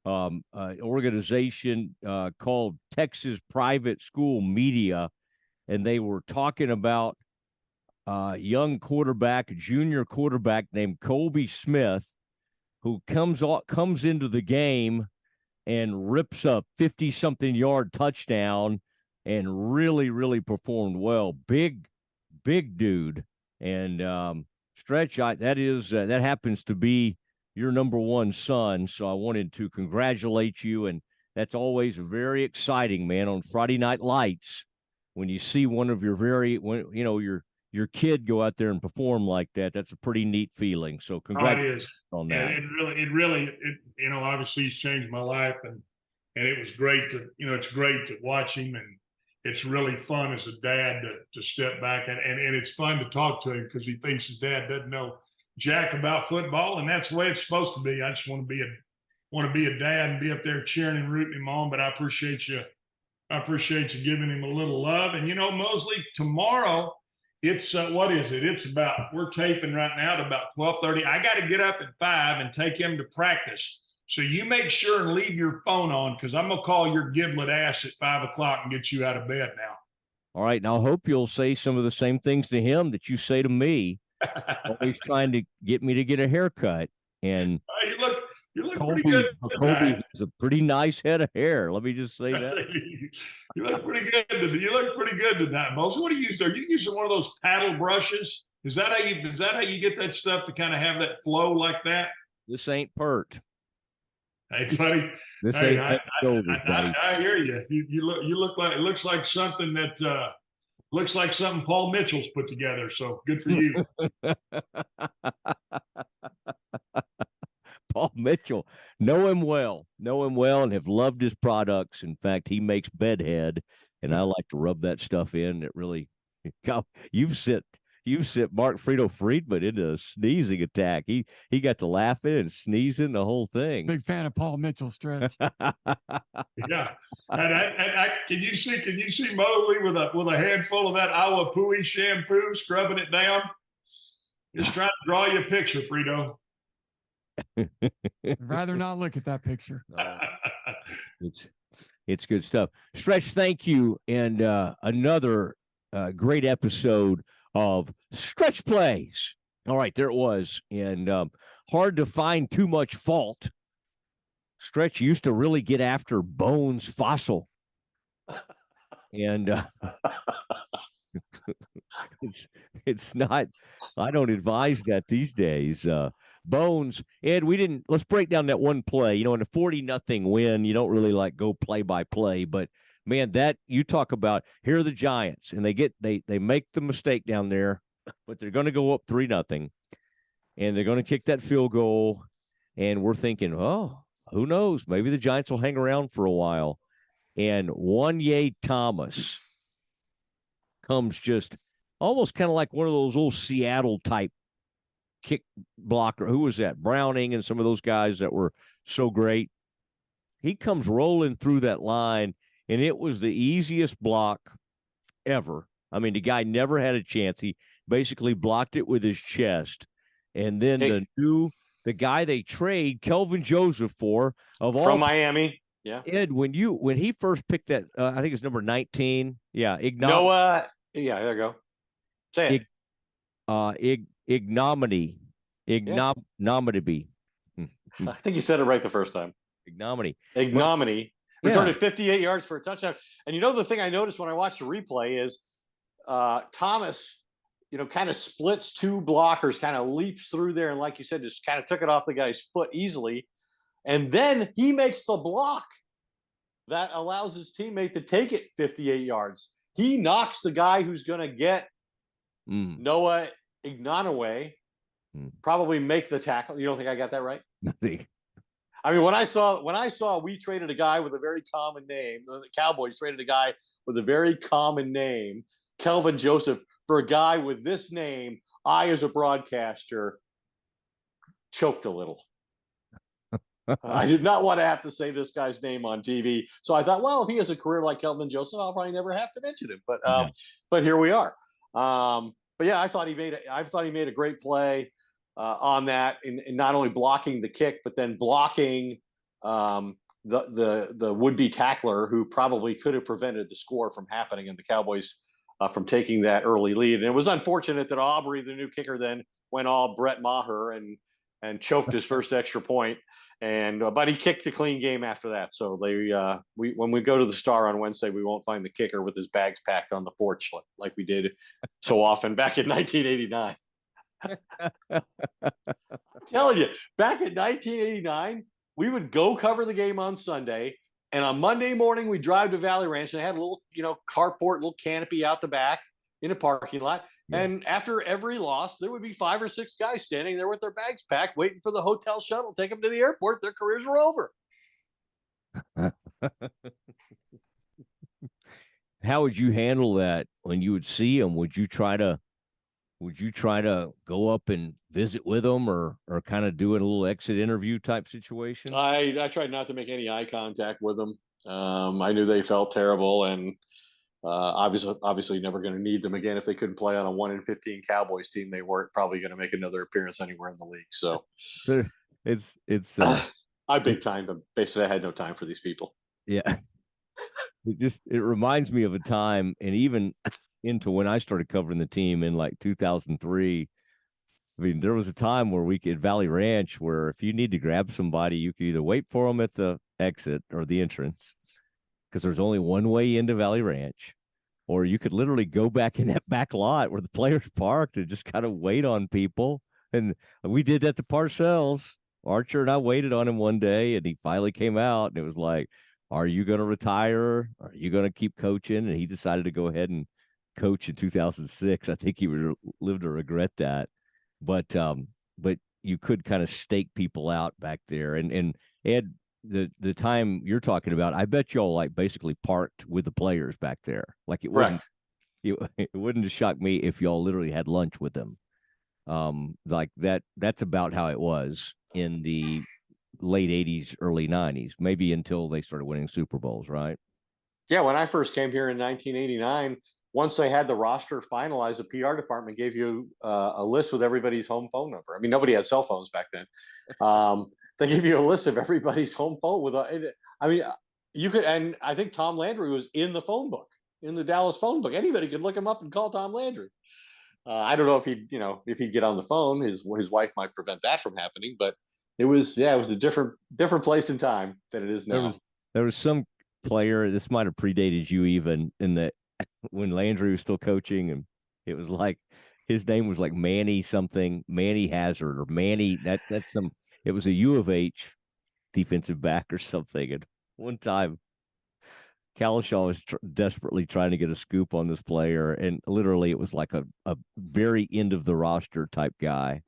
an organization called Texas Private School Media, and they were talking about a junior quarterback named Colby Smith, who comes into the game and rips a 50-something yard touchdown and really, really performed well. Big dude. And Stretch, that happens to be your number one son. So I wanted to congratulate you. And that's always very exciting, man, on Friday Night Lights when you see one of your kid go out there and perform like that. That's a pretty neat feeling. So congratulations on that. It obviously he's changed my life, and it was great it's great to watch him, and it's really fun as a dad to step back and it's fun to talk to him because he thinks his dad doesn't know jack about football, and that's the way it's supposed to be. I just want to be a dad and be up there cheering and rooting him on, but I appreciate you giving him a little love. And Mosley, tomorrow it's what is it? It's we're taping right now at about 12:30. I got to get up at 5 and take him to practice. So you make sure and leave your phone on, because I'm gonna call your giblet ass at 5 o'clock and get you out of bed now. All right, now I hope you'll say some of the same things to him that you say to me. Always trying to get me to get a haircut. And you look pretty good. Colby has a pretty nice head of hair. Let me just say that. You look pretty good. You look pretty good tonight, Mosley. What do you use? Are you using one of those paddle brushes? Is that how you get that stuff to kind of have that flow like that? This ain't pert. Hey, buddy. This ain't shoulders, buddy. I hear you. You look like, it looks like something that looks like something Paul Mitchell's put together. So good for you. Paul Mitchell, know him well, and have loved his products. In fact, he makes bedhead, and I like to rub that stuff in. It really, you've sent Mark Friedman into a sneezing attack. He got to laughing and sneezing the whole thing. Big fan of Paul Mitchell, Stretch. Yeah, and can you see Mosley with a handful of that Awapui shampoo scrubbing it down? Just trying to draw you a picture, Frito. I'd rather not look at that picture. It's good stuff. Stretch, thank you. And another great episode of Stretch Plays. All right, there it was. And hard to find too much fault. Stretch used to really get after Bones Fossil. And it's not, I don't advise that these days. Bones, Ed, let's break down that one play. You know, in a 40-0 win, you don't really like go play by play, but man, that you talk about, here are the Giants, and they make the mistake down there, but they're going to go up 3-0, and they're going to kick that field goal, and we're thinking, oh, who knows? Maybe the Giants will hang around for a while. And Wanye Thomas comes just almost kind of like one of those old Seattle type kick blocker. Who was that? Browning and some of those guys that were so great. He comes rolling through that line, and it was the easiest block ever. I mean, the guy never had a chance. He basically blocked it with his chest. And then the guy they trade Kelvin Joseph for from Miami. Yeah. Ed, when he first picked that, I think it's number 19. Yeah. Yeah, there you go. Say it. Ignominy. Ignominy. I think you said it right the first time. Ignominy. Returned it 58 yards for a touchdown. And you know, the thing I noticed when I watched the replay is Thomas, you know, kind of splits two blockers, kind of leaps through there. And like you said, just kind of took it off the guy's foot easily. And then he makes the block that allows his teammate to take it 58 yards. He knocks the guy who's going to get Noah Ignanaway, probably make the tackle. You don't think I got that right? Nothing. I mean, when I saw we traded a guy with a very common name, the Cowboys traded a guy with a very common name, Kelvin Joseph, for a guy with this name, I, as a broadcaster, choked a little. I did not want to have to say this guy's name on TV. So I thought, well, if he has a career like Kelvin Joseph, I'll probably never have to mention him. But here we are. But yeah, I thought he made a great play on that, in not only blocking the kick, but then blocking the would-be tackler who probably could have prevented the score from happening and the Cowboys from taking that early lead. And it was unfortunate that Aubrey, the new kicker, then went all Brett Maher and choked his first extra point. But he kicked a clean game after that. So when we go to the Star on Wednesday, we won't find the kicker with his bags packed on the porch like we did so often back in 1989. I'm telling you, back in 1989, we would go cover the game on Sunday, and on Monday morning we drive to Valley Ranch, and they had a little, carport, little canopy out the back in a parking lot. Yeah. And after every loss, there would be 5 or 6 guys standing there with their bags packed, waiting for the hotel shuttle, take them to the airport. Their careers were over. How would you handle that when you would see them? Would you try to go up and visit with them, or kind of do a little exit interview type situation? I tried not to make any eye contact with them. I knew they felt terrible, and obviously never going to need them again. If they couldn't play on a 1-15 Cowboys team, they weren't probably going to make another appearance anywhere in the league. So it's I big time them. Basically, I had no time for these people. Yeah. It reminds me of a time, and even into when I started covering the team in like 2003. I mean, there was a time where we could Valley Ranch, where if you need to grab somebody, you could either wait for them at the exit or the entrance, because there's only one way into Valley Ranch, or you could literally go back in that back lot where the players parked and just kind of wait on people. And we did that to Parcells. Archer and I waited on him one day, and he finally came out, and it was like, are you going to retire? Are you going to keep coaching? And he decided to go ahead and coach in 2006. I think he would live to regret that. But you could kind of stake people out back there. And Ed, the time you're talking about, I bet y'all like basically parked with the players back there. Like it wouldn't shock me if y'all literally had lunch with them. Like that's about how it was in the late 80s, early 90s, maybe until they started winning Super Bowls, right? Yeah, when I first came here in 1989, once they had the roster finalized, the PR department gave you a list with everybody's home phone number. I mean, nobody had cell phones back then. They give you a list of everybody's home phone I mean, you could, and I think Tom Landry was in the phone book, in the Dallas phone book. Anybody could look him up and call Tom Landry. I don't know if he'd get on the phone. His wife might prevent that from happening, but it was a different place and time than it is now. There was some player, this might have predated you even, in the when Landry was still coaching, and it was like his name was like Manny something, Manny Hazard or Manny. That's some. It was a U of H defensive back or something. And one time, Kalashaw was desperately trying to get a scoop on this player, and literally it was like a very end of the roster type guy.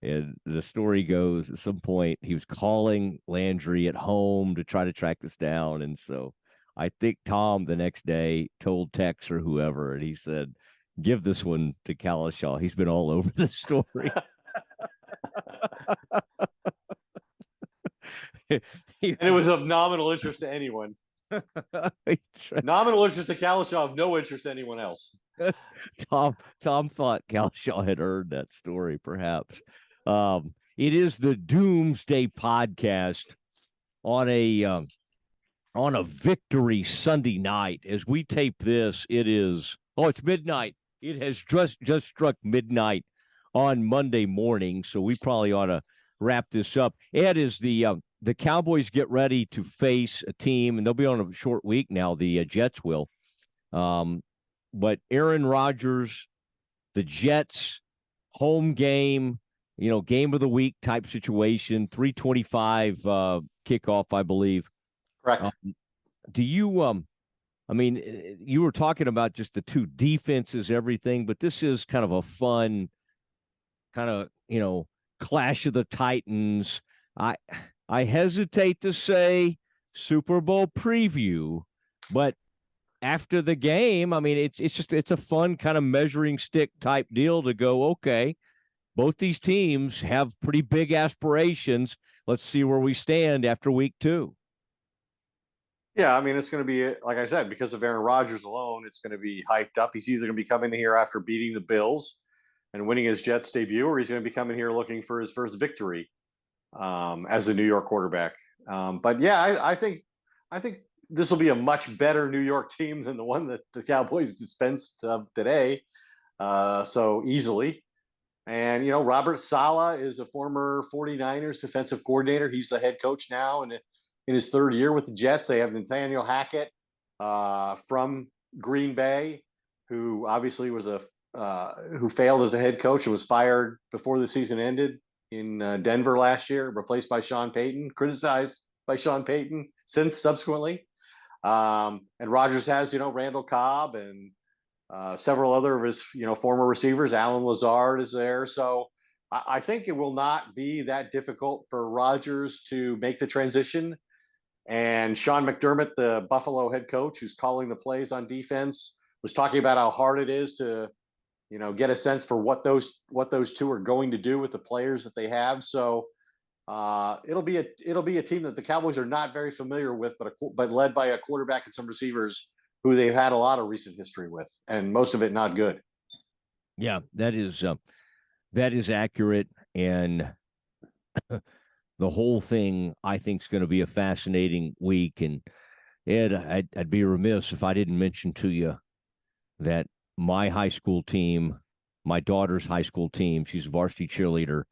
And the story goes, at some point he was calling Landry at home to try to track this down, and so I think Tom the next day told Tex or whoever, and he said, "Give this one to Kalashaw. He's been all over the story." And it was of nominal interest to anyone. Nominal interest to Kalashaw, of no interest to anyone else. Tom thought Kalashaw had earned that story, perhaps. It is the Doomsday podcast on a victory Sunday night. As we tape this, it's midnight. It has just struck midnight on Monday morning, so we probably ought to wrap this up. Ed, is the Cowboys get ready to face a team, and they'll be on a short week now. The Jets will. But Aaron Rodgers, the Jets, home game, game of the week type situation, 3:25 kickoff, I believe. Correct. Do you, I mean, you were talking about just the two defenses, everything, but this is kind of a fun kind of, clash of the Titans. I hesitate to say Super Bowl preview, but after the game, I mean, it's a fun kind of measuring stick type deal to go, okay, both these teams have pretty big aspirations. Let's see where we stand after week 2. Yeah, I mean, it's going to be, like I said, because of Aaron Rodgers alone, it's going to be hyped up. He's either going to be coming here after beating the Bills and winning his Jets debut, or he's going to be coming here looking for his first victory as a New York quarterback. But yeah, I think this will be a much better New York team than the one that the Cowboys dispensed today so easily. And, Robert Saleh is a former 49ers defensive coordinator. He's the head coach now, and in his 3rd year with the Jets. They have Nathaniel Hackett from Green Bay, who obviously was who failed as a head coach and was fired before the season ended in Denver last year, replaced by Sean Payton, criticized by Sean Payton subsequently. And Rodgers has, Randall Cobb and several other of his, former receivers. Alan Lazard is there. So I think it will not be that difficult for Rodgers to make the transition. And Sean McDermott, the Buffalo head coach who's calling the plays on defense, was talking about how hard it is to, get a sense for what those two are going to do with the players that they have. So it'll be a team that the Cowboys are not very familiar with, but led by a quarterback and some receivers who they've had a lot of recent history with, and most of it not good. Yeah, that is accurate, and the whole thing, I think, is going to be a fascinating week. And Ed, I'd be remiss if I didn't mention to you that my high school team, my daughter's high school team, she's a varsity cheerleader,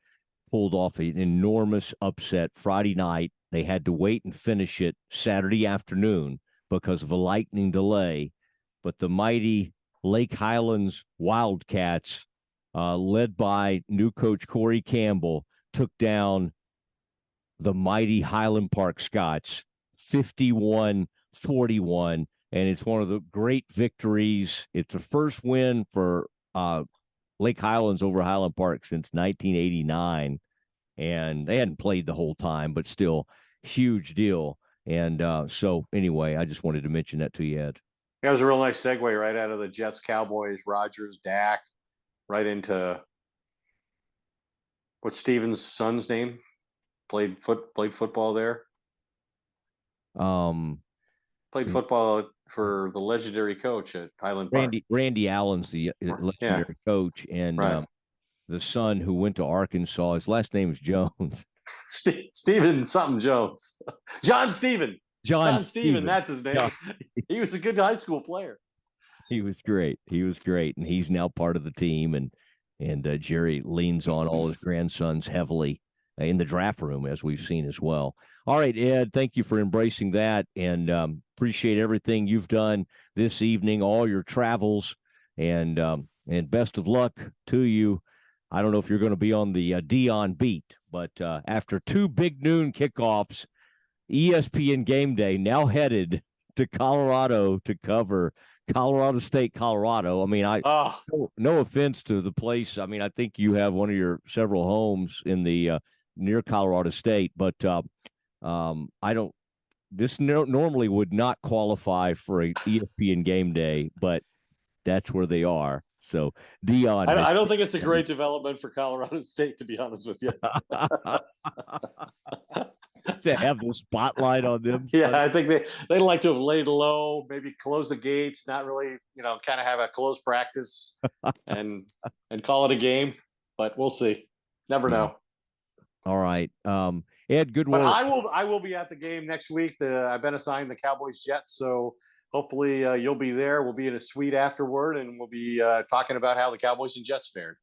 pulled off an enormous upset Friday night. They had to wait and finish it Saturday afternoon because of a lightning delay. But the mighty Lake Highlands Wildcats, led by new coach Corey Campbell, took down the mighty Highland Park Scots 51-41. And it's one of the great victories. It's the first win for Lake Highlands over Highland Park since 1989. And they hadn't played the whole time, but still, huge deal. And so anyway, I just wanted to mention that to you, Ed. That was a real nice segue right out of the Jets, Cowboys, Rodgers, Dak, right into what's Steven's son's name? Played football there. Played football for the legendary coach at Highland Park. Randy Allen's the legendary coach, and Right. the son who went to Arkansas. His last name is Jones. Stephen something Jones. John Stephen. John Stephen, that's his name. Yeah. He was a good high school player. He was great. And he's now part of the team. And Jerry leans on all his grandsons heavily in the draft room, as we've seen as well. All right, Ed, thank you for embracing that, and appreciate everything you've done this evening, all your travels, and best of luck to you. I don't know if you're going to be on the Dion beat, but after 2 big noon kickoffs, ESPN Game Day now headed to Colorado to cover Colorado State, Colorado. I mean, no offense to the place. I mean, I think you have one of your several homes in the near Colorado State, but I don't. This normally would not qualify for a ESPN Game Day, but that's where they are. So Dion, I don't think it's a great development for Colorado State, to be honest with you. To have the spotlight on them. Yeah, I think they'd like to have laid low, maybe close the gates, not really, kind of have a close practice and call it a game. But we'll see. Never know. All right. Ed, good work. But I will be at the game next week. I've been assigned the Cowboys Jets, so hopefully you'll be there. We'll be in a suite afterward, and we'll be talking about how the Cowboys and Jets fared.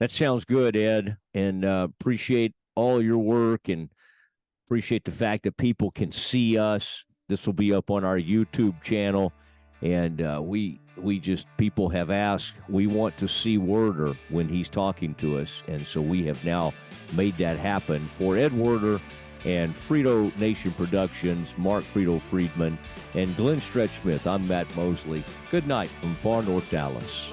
That sounds good, Ed, and appreciate all your work and appreciate the fact that people can see us. This will be up on our YouTube channel, and people have asked, we want to see Werder when he's talking to us, and so we have now made that happen. For Ed Werder and Frito Nation Productions, Mark Frito Friedman, and Glenn Stretch Smith, I'm Matt Mosley. Good night from far north Dallas.